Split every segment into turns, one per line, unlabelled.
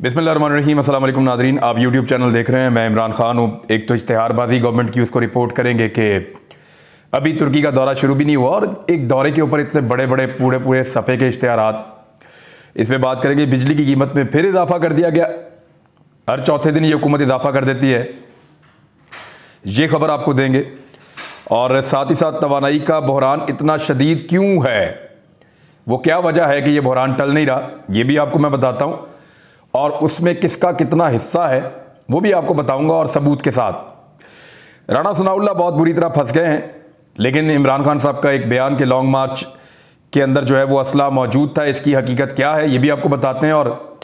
बिस्मिल्लाहिर्रहमानिर्रहीम। अस्सलाम वालेकुम नाज़रीन, आप यूट्यूब चैनल देख रहे हैं। मैं इमरान खान हूँ। एक तो इश्तिहारबाजी गवर्नमेंट की, उसको रिपोर्ट करेंगे कि अभी तुर्की का दौरा शुरू भी नहीं हुआ और एक दौरे के ऊपर इतने बड़े बड़े पूरे पूरे सफ़े के इश्तिहारात। इसमें बात करेंगे बिजली की कीमत में फिर इजाफा कर दिया गया। हर चौथे दिन ये हुकूमत इजाफा कर देती है, ये खबर आपको देंगे। और साथ ही साथ तवानाई का बहरान इतना शदीद क्यों है, वो क्या वजह है कि ये बहरान टल नहीं रहा, ये भी आपको मैं बताता हूँ। और उसमें किसका कितना हिस्सा है वो भी आपको बताऊंगा और सबूत के साथ। राणा सनाउल्लाह बहुत बुरी तरह फंस गए हैं, लेकिन इमरान खान साहब का एक बयान के लॉन्ग मार्च के अंदर जो है वो असला मौजूद था। इसकी हकीकत क्या है ये भी आपको बताते हैं। और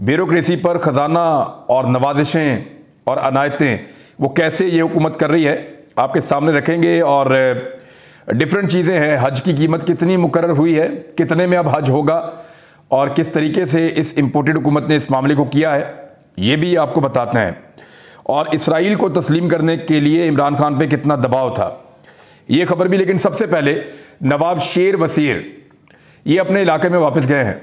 ब्यूरोक्रेसी पर ख़जाना और नवाजिशें और अनायतें वो कैसे ये हुकूमत कर रही है आपके सामने रखेंगे। और डिफरेंट चीज़ें हैं, हज की कीमत कितनी मुकर्रर हुई है, कितने में अब हज होगा और किस तरीके से इस इम्पोर्टेड हुकूमत ने इस मामले को किया है ये भी आपको बताते हैं। और इसराइल को तस्लीम करने के लिए इमरान खान पे कितना दबाव था ये खबर भी। लेकिन सबसे पहले नवाब शेर वसीर ये अपने इलाके में वापस गए हैं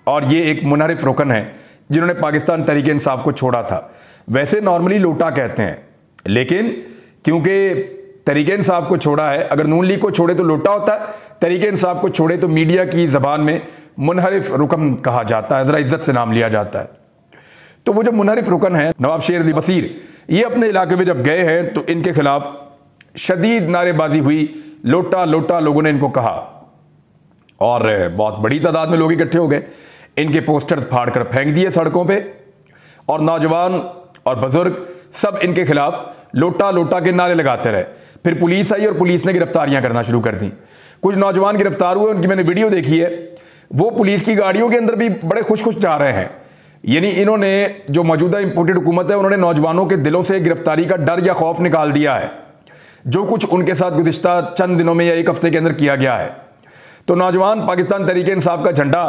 और ये एक मुनहरिफ रुकन है जिन्होंने पाकिस्तान तहरीक इंसाफ को छोड़ा था। वैसे नॉर्मली लोटा कहते हैं, लेकिन क्योंकि तहरीक इंसाफ को छोड़ा है, अगर नून लीग को छोड़े तो लोटा होता है, तहरीक इंसाफ को छोड़े तो मीडिया की ज़बान में मुनहरिफ रुकन कहा जाता है, ज़रा इज्जत से नाम लिया जाता है। तो वो जो मुनहरिफ रुकन है नवाब शेर वसीर, ये अपने इलाके में जब गए हैं तो इनके खिलाफ शदीद नारेबाजी हुई, लोटा लोटा लोगों ने इनको कहा और बहुत बड़ी तादाद में लोग इकट्ठे हो गए। इनके पोस्टर्स फाड़ कर फेंक दिए सड़कों पे और नौजवान और बुजुर्ग सब इनके खिलाफ लोटा लोटा के नारे लगाते रहे। फिर पुलिस आई और पुलिस ने गिरफ्तारियां करना शुरू कर दी। कुछ नौजवान गिरफ्तार हुए, उनकी मैंने वीडियो देखी है। वो पुलिस की गाड़ियों के अंदर भी बड़े खुश खुश जा रहे हैं। यानी इन्होंने जो मौजूदा इंपोर्टेड हुकूमत है उन्होंने नौजवानों के दिलों से गिरफ्तारी का डर या खौफ निकाल दिया है, जो कुछ उनके साथ गुज़िश्ता चंद दिनों में या एक हफ्ते के अंदर किया गया है। तो नौजवान पाकिस्तान तहरीक इंसाफ का झंडा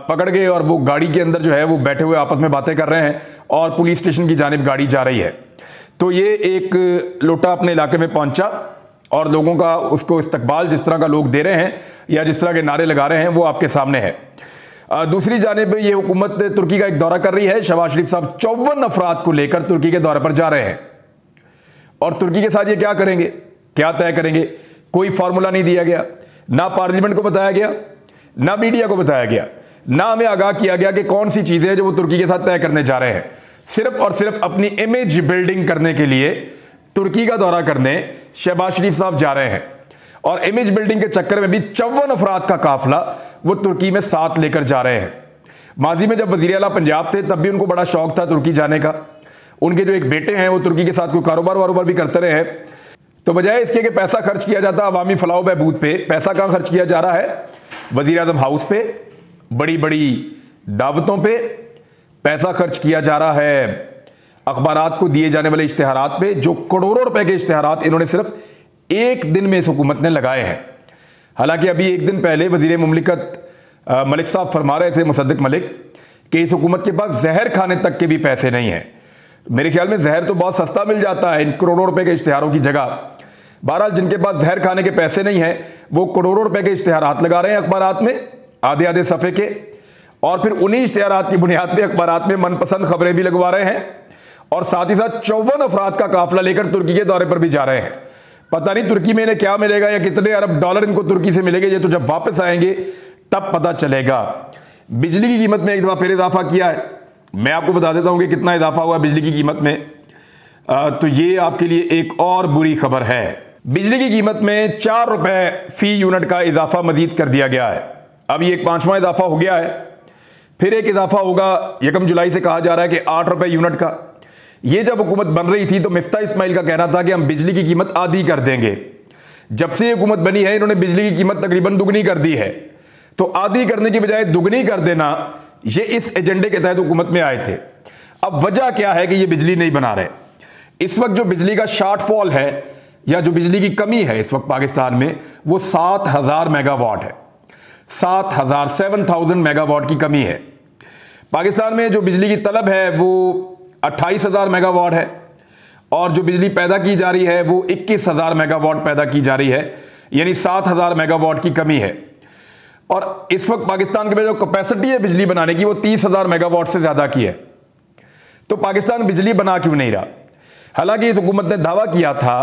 पकड़ गए और वो गाड़ी के अंदर जो है वो बैठे हुए आपस में बातें कर रहे हैं और पुलिस स्टेशन की जानिब गाड़ी जा रही है। तो ये एक लोटा अपने इलाके में पहुंचा और लोगों का उसको इस्तकबाल जिस तरह का लोग दे रहे हैं या जिस तरह के नारे लगा रहे हैं वो आपके सामने है। दूसरी जानिब ये हुकूमत तुर्की का एक दौरा कर रही है। शहबाज शरीफ साहब 54 अफराद को लेकर तुर्की के दौरे पर जा रहे हैं और तुर्की के साथ ये क्या करेंगे, क्या तय करेंगे, कोई फार्मूला नहीं दिया गया। ना पार्लियामेंट को बताया गया, ना मीडिया को बताया गया, ना हमें आगाह किया गया कि कौन सी चीजें जो वो तुर्की के साथ तय करने जा रहे हैं। सिर्फ और सिर्फ अपनी इमेज बिल्डिंग करने के लिए तुर्की का दौरा करने शहबाज शरीफ साहब जा रहे हैं और इमेज बिल्डिंग के चक्कर में भी 54 अफराद का काफिला वो तुर्की में साथ लेकर जा रहे हैं। माजी में जब वजीर आला पंजाब थे तब भी उनको बड़ा शौक था तुर्की जाने का। उनके जो एक बेटे हैं वो तुर्की के साथ कोई कारोबार वारोबार भी करते रहे हैं। तो बजाय इसके कि पैसा खर्च किया जाता अवामी फलाह बहबूद पे, पैसा कहां खर्च किया जा रहा है, वजीर आज़म हाउस पे, बड़ी बड़ी दावतों पे पैसा खर्च किया जा रहा है, अखबारात को दिए जाने वाले इश्तिहारात पे, जो करोड़ों रुपए के इश्तिहारात इन्होंने सिर्फ एक दिन में इस हुकूमत ने लगाए हैं। हालांकि अभी एक दिन पहले वजीर मुमलिकत मलिक साहब फरमा रहे थे, मुसद्दिक मलिक, कि इस हुकूमत के पास जहर खाने तक के भी पैसे नहीं हैं। मेरे ख्याल में जहर तो बहुत सस्ता मिल जाता है इन करोड़ों रुपए के इश्तिहारों की जगह। बहरहाल जिनके पास जहर खाने के पैसे नहीं हैं वो करोड़ों रुपए के इश्तिहारात लगा रहे हैं अखबारात में, आधे आधे सफ़े के, और फिर उन्हीं इश्तिहारात की बुनियाद पे अखबारात में मनपसंद खबरें भी लगवा रहे हैं और साथ ही साथ 54 अफराद का काफिला लेकर तुर्की के दौरे पर भी जा रहे हैं। पता नहीं तुर्की में इन्हें क्या मिलेगा या कितने अरब डॉलर इनको तुर्की से मिलेंगे, ये तो जब वापस आएंगे तब पता चलेगा। बिजली की कीमत में एक दफ़ा फिर इजाफा किया है। मैं आपको बता देता हूं कि कितना इजाफा हुआ बिजली की कीमत में। तो ये आपके लिए एक और बुरी खबर है। बिजली की कीमत में 4 रुपए फी यूनिट का इजाफा मजीद कर दिया गया है। अब ये एक 5वां इजाफा हो गया है, फिर एक इजाफा होगा 1 जुलाई से कहा जा रहा है कि 8 रुपए यूनिट का। ये जब हुकूमत बन रही थी तो मिफ्ता इस्माइल का कहना था कि हम बिजली की कीमत आधी कर देंगे। जब से हुकूमत बनी है इन्होंने बिजली की कीमत तकरीबन दुगनी कर दी है। तो आधी करने की बजाय दुगनी कर देना, ये इस एजेंडे के तहत हुकूमत में आए थे। अब वजह क्या है कि ये बिजली नहीं बना रहे। इस वक्त जो बिजली का शॉर्टफॉल है या जो बिजली की कमी है इस वक्त पाकिस्तान में वो 7000 मेगावाट है। 7,000 मेगावाट की कमी है। पाकिस्तान में जो बिजली की तलब है वो 28,000 मेगावाट है और जो बिजली पैदा की जा रही है वो 21,000 मेगावाट पैदा की जा रही है, यानी 7,000 मेगावाट की कमी है। और इस वक्त पाकिस्तान के में जो कैपेसिटी है बिजली बनाने की वो 30,000 मेगावाट से ज़्यादा की है। तो पाकिस्तान बिजली बना क्यों नहीं रहा? हालांकि इस हुकूमत ने दावा किया था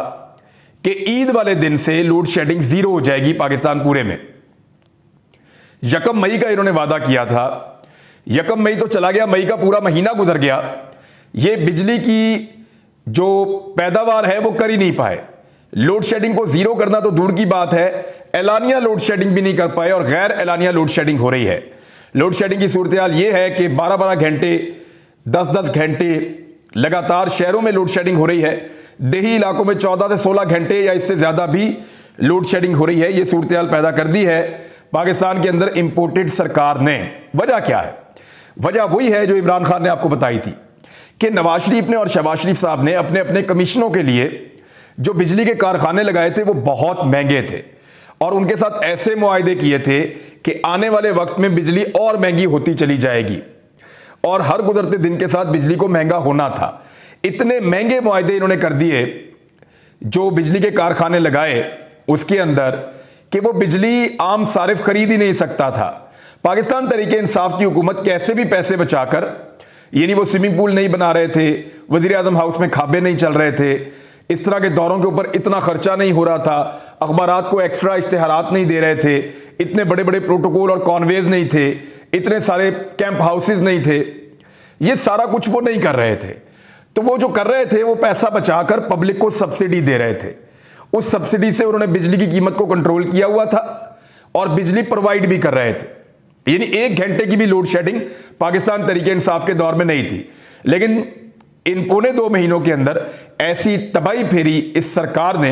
कि ईद वाले दिन से लोड शेडिंग जीरो हो जाएगी पाकिस्तान पूरे में। 1 मई का इन्होंने वादा किया था। 1 मई तो चला गया, मई का पूरा महीना गुजर गया। ये बिजली की जो पैदावार है वो कर ही नहीं पाए। लोड शेडिंग को जीरो करना तो दूर की बात है, एलानिया लोड शेडिंग भी नहीं कर पाए और गैर एलानिया लोड शेडिंग हो रही है। लोड शेडिंग की सूरत हाल ये है कि 12-12 घंटे 10-10 घंटे लगातार शहरों में लोड शेडिंग हो रही है। देही इलाकों में 14 से 16 घंटे या इससे ज्यादा भी लोड शेडिंग हो रही है। यह सूरत हाल पैदा कर दी है पाकिस्तान के अंदर इंपोर्टेड सरकार ने। वजह क्या है? वजह वही है जो इमरान खान ने आपको बताई थी कि नवाज शरीफ ने और शहबाज शरीफ साहब ने अपने अपने कमीशनों के लिए जो बिजली के कारखाने लगाए थे वो बहुत महंगे थे और उनके साथ ऐसे मुआहदे किए थे कि आने वाले वक्त में बिजली और महंगी होती चली जाएगी और हर गुजरते दिन के साथ बिजली को महंगा होना था। इतने महंगे मुआहदे इन्होंने कर दिए जो बिजली के कारखाने लगाए उसके अंदर कि वो बिजली आम सारिफ खरीद ही नहीं सकता था। पाकिस्तान तरीके इंसाफ की हुकूमत कैसे भी पैसे बचाकर, यानी वो स्विमिंग पूल नहीं बना रहे थे, वजीर आजम हाउस में खाबे नहीं चल रहे थे, इस तरह के दौरों के ऊपर इतना खर्चा नहीं हो रहा था, अखबारात को एक्स्ट्रा इश्तिहारात नहीं दे रहे थे, इतने बड़े बड़े प्रोटोकॉल और कॉन्वेज नहीं थे, इतने सारे कैंप हाउसेज नहीं थे, ये सारा कुछ वो नहीं कर रहे थे। तो वो जो कर रहे थे वो पैसा बचाकर पब्लिक को सब्सिडी दे रहे थे। उस सब्सिडी से उन्होंने बिजली की कीमत को कंट्रोल किया हुआ था और बिजली प्रोवाइड भी कर रहे थे। यानी 1 घंटे की भी लोड शेडिंग पाकिस्तान तरीके इंसाफ के दौर में नहीं थी। लेकिन इन पौने 2 महीनों के अंदर ऐसी तबाही फेरी इस सरकार ने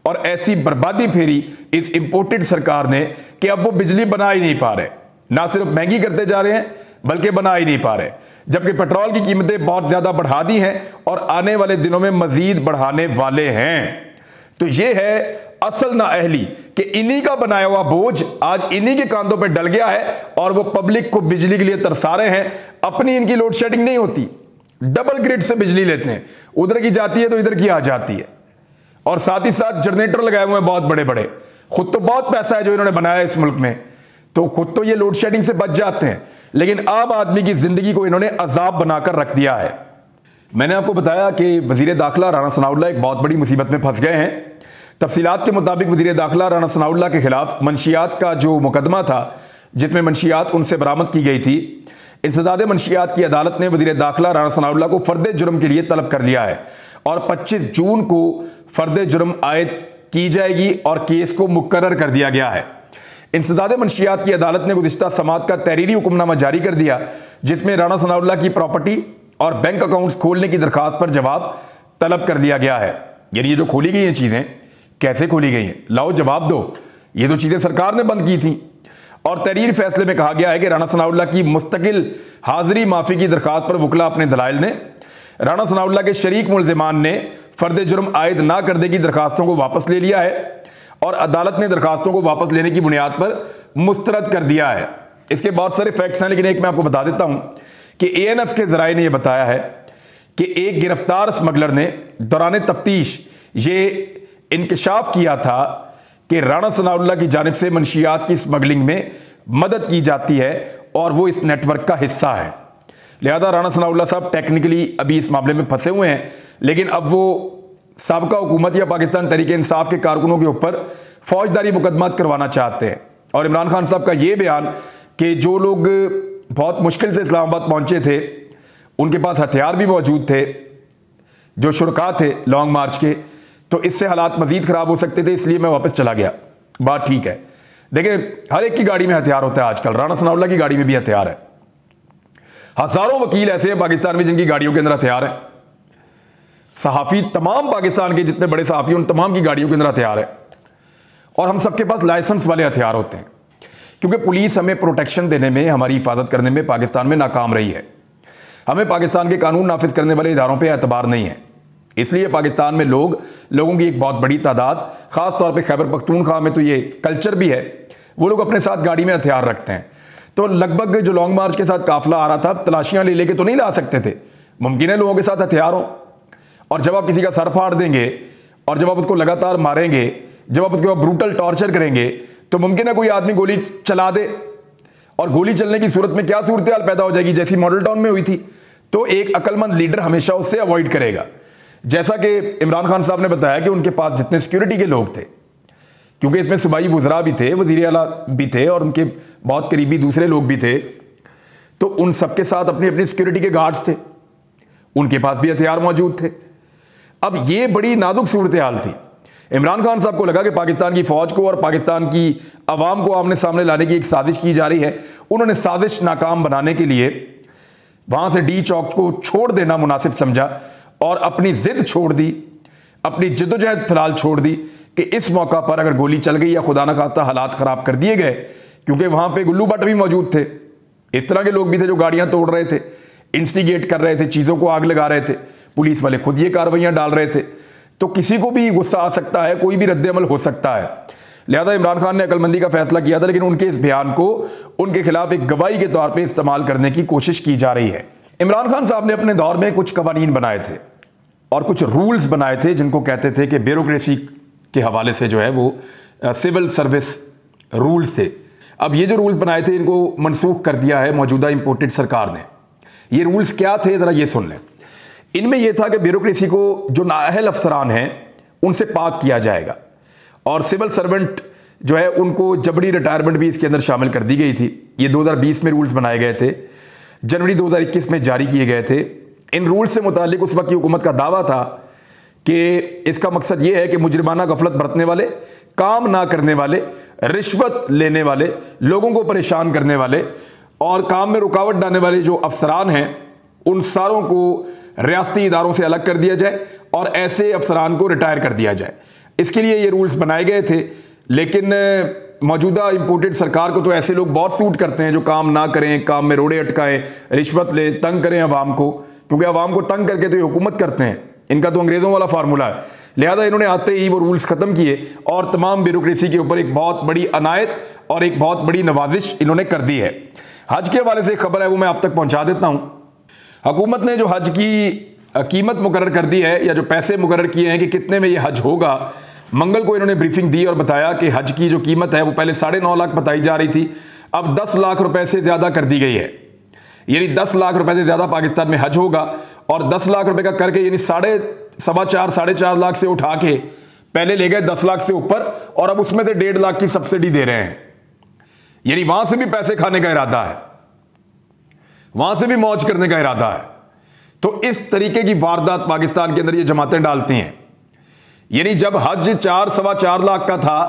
और ऐसी बर्बादी फेरी इस इंपोर्टेड सरकार ने कि अब वो बिजली बना ही नहीं पा रहे। ना सिर्फ महंगी करते जा रहे हैं बल्कि बना ही नहीं पा रहे, जबकि पेट्रोल की कीमतें बहुत ज्यादा बढ़ा दी हैं और आने वाले दिनों में मजीद बढ़ाने वाले हैं। तो ये है असल नाअहली कि इन्हीं का बनाया हुआ बोझ आज इन्हीं के कांधों पर डल गया है और वो पब्लिक को बिजली के लिए तरसा रहे हैं। अपनी इनकी लोड शेडिंग नहीं होती, डबल ग्रिड से बिजली लेते हैं, उधर की जाती है तो इधर की आ जाती है और साथ ही साथ जनरेटर लगाए हुए हैं बहुत बड़े बड़े। खुद तो बहुत पैसा है जो इन्होंने बनाया इस मुल्क में, तो खुद तो ये लोड शेडिंग से बच जाते हैं, लेकिन आम आदमी की जिंदगी को इन्होंने अजाब बनाकर रख दिया है। मैंने आपको बताया कि वजीर दाखिला राणा सनाउल्लाह एक बहुत बड़ी मुसीबत में फंस गए हैं। तफसीलात के मुताबिक वजीर दाखिला राणा सनाउल्लाह के खिलाफ मंशियात का जो मुकदमा था जिसमें मंशियात उनसे बरामद की गई थी, इंसदाद मंशियात की अदालत ने वजीर दाखिला राणा सनाउल्लाह को फर्द जुर्म के लिए तलब कर लिया है और 25 जून को फर्द जुर्म आयद की जाएगी और केस को मुकर्रर कर दिया गया है। इंसदाद मंशियात की अदालत ने गुज़िश्ता समात का तहरीरी हुक्मनामा जारी कर दिया जिसमें राणा सनाउल्लाह की प्रॉपर्टी और बैंक अकाउंट्स खोलने की दरखास्त पर जवाब तलब कर दिया गया है। यानी ये जो खोली गई हैं चीज़ें कैसे खोली गई हैं, लाओ जवाब दो। ये तो चीज़ें सरकार ने बंद की थी और तहरीर फैसले में कहा गया है कि राणा सनाउल्लाह की मुस्तकिल हाजिरी माफी की दरखास्त पर वकला अपने दलाइल ने राणा सनाउल्लाह के शरीक मुलजिमान ने फर्द जुर्म आयद ना करने की दरखास्तों को वापस ले लिया है और अदालत ने दरखास्तों को वापस लेने की बुनियाद पर मुस्तरद कर दिया है। इसके बहुत सारे फैक्ट्स हैं, लेकिन एक मैं आपको बता देता हूं कि ANF के जराए ने यह बताया है कि एक गिरफ्तार स्मगलर ने दौरान तफ्तीश ये इंकशाफ किया था कि राणा सनाउल्लाह की जानिब से मंशियात की स्मगलिंग में मदद की जाती है और वो इस नेटवर्क का हिस्सा है। लिहाजा राणा सनाउल्लाह साहब टेक्निकली अभी इस मामले में फंसे हुए हैं, लेकिन अब वो साबका हुकूमत या पाकिस्तान तरीके इंसाफ के कारकुनों के ऊपर फौजदारी मुकदमात करवाना चाहते हैं। और इमरान खान साहब का ये बयान कि जो लोग बहुत मुश्किल से इस्लामाबाद पहुंचे थे उनके पास हथियार भी मौजूद थे, जो शुरका थे लॉन्ग मार्च के, तो इससे हालात मजीद खराब हो सकते थे, इसलिए मैं वापस चला गया। बात ठीक है। देखिए हर एक की गाड़ी में हथियार होता है आजकल, राणा सनाउल्लाह की गाड़ी में भी हथियार है। हजारों वकील ऐसे हैं पाकिस्तान में जिनकी गाड़ियों के अंदर हथियार है। सहाफ़ी तमाम पाकिस्तान के जितने बड़े सहाफ़ी उन तमाम की गाड़ियों के अंदर हथियार है और हम सबके पास लाइसेंस वाले हथियार होते हैं, क्योंकि पुलिस हमें प्रोटेक्शन देने में, हमारी हिफाजत करने में पाकिस्तान में नाकाम रही है। हमें पाकिस्तान के कानून नाफिज करने वाले इदारों पर एतबार नहीं है, इसलिए पाकिस्तान में लोगों की एक बहुत बड़ी तादाद, ख़ास तौर पे खैबर पख्तूनख्वा में तो ये कल्चर भी है, वो लोग अपने साथ गाड़ी में हथियार रखते हैं। तो लगभग जो लॉन्ग मार्च के साथ काफिला आ रहा था, तलाशियां ले लेके तो नहीं ला सकते थे, मुमकिन है लोगों के साथ हथियार हो, और जब आप किसी का सर फाड़ देंगे और जब आप उसको लगातार मारेंगे, जब आप उसके बाद ब्रूटल टॉर्चर करेंगे, तो मुमकिन है कोई आदमी गोली चला दे और गोली चलने की सूरत में क्या सूरत हाल पैदा हो जाएगी, जैसी मॉडल टाउन में हुई थी। तो एक अक्लमंद लीडर हमेशा उससे अवॉइड करेगा। जैसा कि इमरान खान साहब ने बताया कि उनके पास जितने सिक्योरिटी के लोग थे, क्योंकि इसमें सूबाई वज़रा भी थे, वज़ीर आला भी थे और उनके बहुत करीबी दूसरे लोग भी थे, तो उन सबके साथ अपनी अपनी सिक्योरिटी के गार्ड्स थे, उनके पास भी हथियार मौजूद थे। अब ये बड़ी नाजुक सूरत हाल थी। इमरान खान साहब को लगा कि पाकिस्तान की फ़ौज को और पाकिस्तान की आवाम को आमने सामने लाने की एक साजिश की जा रही है। उन्होंने साजिश नाकाम बनाने के लिए वहाँ से डी चौक को छोड़ देना मुनासिब समझा और अपनी ज़िद छोड़ दी, अपनी जद्दोजहद फिलहाल छोड़ दी कि इस मौका पर अगर गोली चल गई या खुदा न खास्ता हालात ख़राब कर दिए गए, क्योंकि वहाँ पे गुल्लू भट्ट भी मौजूद थे, इस तरह के लोग भी थे जो गाड़ियाँ तोड़ रहे थे, इंस्टिगेट कर रहे थे, चीज़ों को आग लगा रहे थे, पुलिस वाले खुद ये कार्रवाइयाँ डाल रहे थे, तो किसी को भी गुस्सा आ सकता है, कोई भी रद्द-ए-अमल हो सकता है। लिहाजा इमरान खान ने अक्लमंदी का फैसला किया था, लेकिन उनके इस बयान को उनके खिलाफ एक गवाही के तौर पे इस्तेमाल करने की कोशिश की जा रही है। इमरान खान साहब ने अपने दौर में कुछ कवानीन बनाए थे और कुछ रूल्स बनाए थे जिनको कहते थे कि ब्यूरोक्रेसी के हवाले से जो है वो सिविल सर्विस रूल्स थे। अब ये जो रूल्स बनाए थे इनको मनसूख कर दिया है मौजूदा इंपोर्टेड सरकार ने। ये रूल्स क्या थे, ज़रा ये सुन लें। इनमें यह था कि ब्यूरोक्रेसी को जो नाअहल अफसरान हैं उनसे पाक किया जाएगा और सिविल सर्वेंट जो है उनको जबरी रिटायरमेंट भी इसके अंदर शामिल कर दी गई थी। ये 2020 में रूल्स बनाए गए थे, जनवरी 2021 में जारी किए गए थे। इन रूल्स से मुतालिक उस वक्त की हुकूमत का दावा था कि इसका मकसद ये है कि मुजरिमाना गफलत बरतने वाले, काम ना करने वाले, रिश्वत लेने वाले, लोगों को परेशान करने वाले और काम में रुकावट डालने वाले जो अफसरान हैं उन सारों को रियासती इदारों से अलग कर दिया जाए और ऐसे अफसरान को रिटायर कर दिया जाए। इसके लिए ये रूल्स बनाए गए थे, लेकिन मौजूदा इंपोर्टेड सरकार को तो ऐसे लोग बहुत सूट करते हैं जो काम ना करें, काम में रोड़े अटकाएं, रिश्वत लें, तंग करें आवाम को, क्योंकि आवाम को तंग करके तो ये हुकूमत करते हैं। इनका तो अंग्रेज़ों वाला फार्मूला है। लिहाजा इन्होंने आते ही वो रूल्स ख़त्म किए और तमाम ब्यूरोक्रेसी के ऊपर एक बहुत बड़ी अनायत और एक बहुत बड़ी नवाजिश इन्होंने कर दी है। हज के हवाले से एक खबर है, वो मैं आप तक पहुँचा देता हूँ। हुकूमत ने जो हज की कीमत मुकर्रर कर दी है या जो पैसे मुकर्रर किए हैं कि कितने में ये हज होगा, मंगल को इन्होंने ब्रीफिंग दी और बताया कि हज की जो कीमत है वो पहले 9.5 लाख बताई जा रही थी, अब 10 लाख रुपए से ज़्यादा कर दी गई है। यानी 10 लाख रुपए से ज़्यादा पाकिस्तान में हज होगा और 10 लाख रुपए का करके यानी 4.5 लाख से उठा के पहले ले गए 10 लाख से ऊपर और अब उसमें से 1.5 लाख की सब्सिडी दे रहे हैं। यानी वहां से भी पैसे खाने का इरादा है, वहां से भी मौज करने का इरादा है। तो इस तरीके की वारदात पाकिस्तान के अंदर ये जमातें डालती हैं। यानी जब हज 4-4.25 लाख का था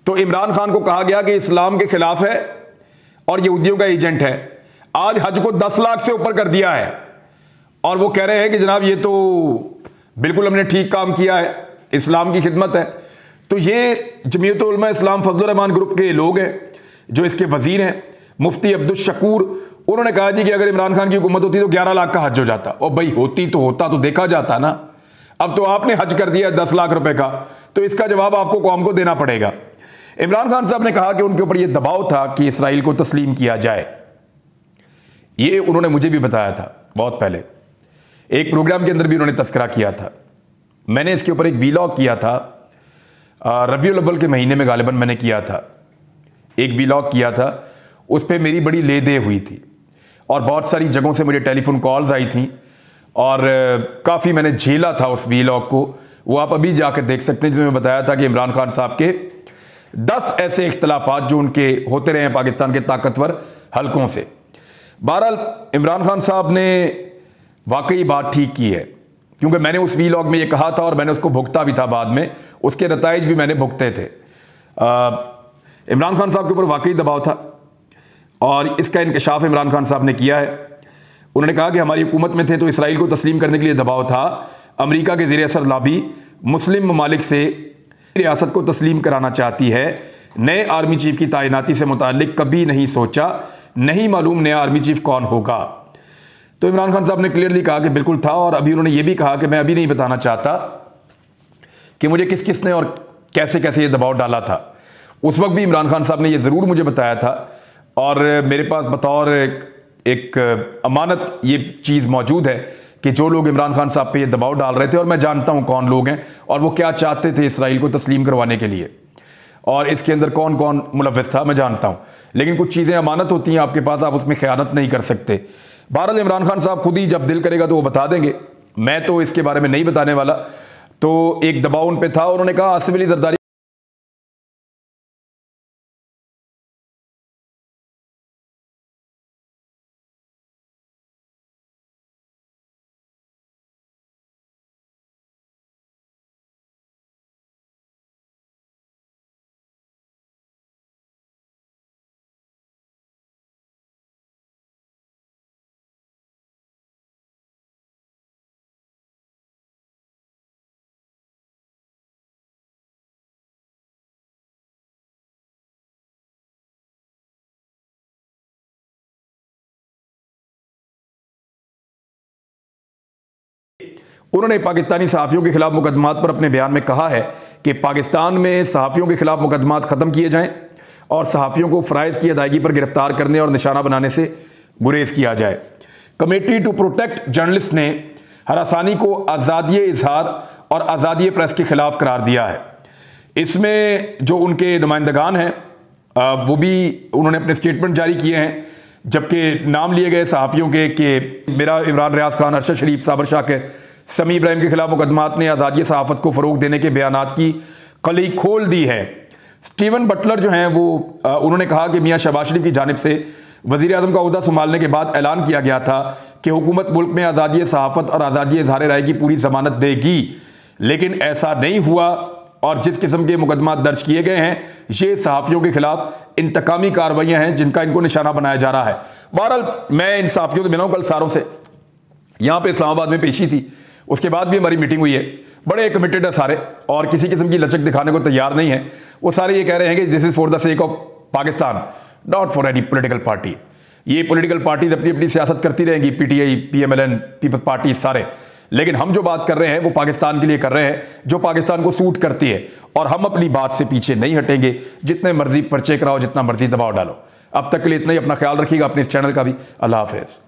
तो इमरान खान को कहा गया कि इस्लाम के खिलाफ है और यहूदियों का एजेंट है। आज हज को 10 लाख से ऊपर कर दिया है और वो कह रहे हैं कि जनाब ये तो बिल्कुल हमने ठीक काम किया है, इस्लाम की खिदमत है। तो ये जमीयत उलमा इस्लाम फजल रहमान ग्रुप के लोग हैं जो इसके वजीर हैं, मुफ्ती अब्दुल शकूर। उन्होंने कहा जी कि अगर इमरान खान की हुकूमत होती तो 11 लाख का हज हो जाता। और भाई होती तो होता तो देखा जाता ना। अब तो आपने हज कर दिया 10 लाख रुपए का, तो इसका जवाब आपको कौम को देना पड़ेगा। इमरान खान साहब ने कहा कि उनके ऊपर यह दबाव था कि इसराइल को तस्लीम किया जाए। ये उन्होंने मुझे भी बताया था बहुत पहले, एक प्रोग्राम के अंदर भी उन्होंने तस्करा किया था। मैंने इसके ऊपर एक वीलॉग किया था, रबीउल अव्वल के महीने में गालिबन मैंने किया था, एक वीलॉग किया था। उस पर मेरी बड़ी ले दे हुई थी और बहुत सारी जगहों से मुझे टेलीफोन कॉल्स आई थी और काफ़ी मैंने झेला था उस वीलॉग को। वो आप अभी जाकर देख सकते हैं, जिसमें बताया था कि इमरान खान साहब के 10 ऐसे इख्तलाफात जो उनके होते रहे हैं पाकिस्तान के ताकतवर हलकों से। बहरहाल इमरान खान साहब ने वाकई बात ठीक की है, क्योंकि मैंने उस वीलॉग में ये कहा था और मैंने उसको भुगता भी था, बाद में उसके नताइज भी मैंने भुगते थे। इमरान खान साहब के ऊपर वाकई दबाव था और इसका इंकशाफ इमरान खान साहब ने किया है। उन्होंने कहा कि हमारी हुकूमत में थे तो इसराइल को तस्लीम करने के लिए दबाव था। अमेरिका के ज़ेर असर लॉबी मुस्लिम ममालिक से रियासत को तस्लीम कराना चाहती है। नए आर्मी चीफ की तैनाती से मुतालिक कभी नहीं सोचा, नहीं मालूम नया आर्मी चीफ कौन होगा। तो इमरान खान साहब ने क्लियरली कहा कि बिल्कुल था और अभी उन्होंने ये भी कहा कि मैं अभी नहीं बताना चाहता कि मुझे किस किस ने और कैसे कैसे ये दबाव डाला था। उस वक्त भी इमरान खान साहब ने ये ज़रूर मुझे बताया था और मेरे पास बतौर एक अमानत ये चीज़ मौजूद है कि जो लोग इमरान खान साहब पे ये दबाव डाल रहे थे, और मैं जानता हूँ कौन लोग हैं और वो क्या चाहते थे इसराइल को तस्लीम करवाने के लिए। और इसके अंदर कौन कौन मुलव्वस था मैं जानता हूं, लेकिन कुछ चीज़ें अमानत होती हैं आपके पास, आप उसमें ख़यानत नहीं कर सकते। बहरहाल इमरान खान साहब खुद ही जब दिल करेगा तो वो बता देंगे, मैं तो इसके बारे में नहीं बताने वाला। तो एक दबाव उन पे था, उन्होंने कहा आसिफ अली जरदारी उन्होंने पाकिस्तानी सहाफ़ियों के खिलाफ मुकदमात पर अपने बयान में कहा है कि पाकिस्तान में सहाफ़ियों के खिलाफ मुकदमात ख़त्म किए जाएं और सहाफ़ियों को फ़राइज़ की अदायगी पर गिरफ्तार करने और निशाना बनाने से गुरेज किया जाए। कमेटी टू प्रोटेक्ट जर्नलिस्ट ने हरासानी को आज़ादी इजहार और आज़ादी प्रेस के खिलाफ करार दिया है। इसमें जो उनके नुमाइंदगान हैं वो भी उन्होंने अपने स्टेटमेंट जारी किए हैं, जबकि नाम लिए गए सहाफ़ियों के कि मेरा इमरान रियाज खान, अरशद शरीफ, साबर शाकिर, समी इब्राहिम के खिलाफ मुकदमात ने आज़ादी सहाफ़त को फ़रोग देने के बयानात की कली खोल दी है। स्टीवन बटलर जो हैं वो उन्होंने कहा कि मियाँ शहबाज शरीफ की जानिब से वज़ीर आज़म का ओहदा संभालने के बाद ऐलान किया गया था कि हुकूमत मुल्क में आज़ादी सहाफ़त और आज़ादी इज़हार राय की पूरी ज़मानत देगी, लेकिन ऐसा नहीं हुआ और जिस किस्म के मुकदमात दर्ज किए गए हैं ये सहाफ़ियों के खिलाफ इंतकामी कार्रवाइयाँ हैं जिनका इनको निशाना बनाया जा रहा है। बहरहाल मैं इन सहाफ़ियों से मिला हूँ कल सारों से, यहाँ पे इस्लामाबाद में पेशी थी, उसके बाद भी हमारी मीटिंग हुई है। बड़े कमिटेड है सारे और किसी किस्म की लचक दिखाने को तैयार नहीं है। वो सारे ये कह रहे हैं कि this is for the sake of Pakistan, not for any political party. ये पॉलिटिकल पार्टीज अपनी अपनी सियासत करती रहेंगी, पीटीआई, पीएमएलएन, पीपल्स पार्टी सारे, लेकिन हम जो बात कर रहे हैं वो पाकिस्तान के लिए कर रहे हैं जो पाकिस्तान को सूट करती है, और हम अपनी बात से पीछे नहीं हटेंगे। जितने मर्जी पर्चे कराओ, जितना मर्जी दबाव डालो। अब तक के लिए इतना ही। अपना ख्याल रखिएगा, अपने इस चैनल का भी। अल्लाह हाफिज़।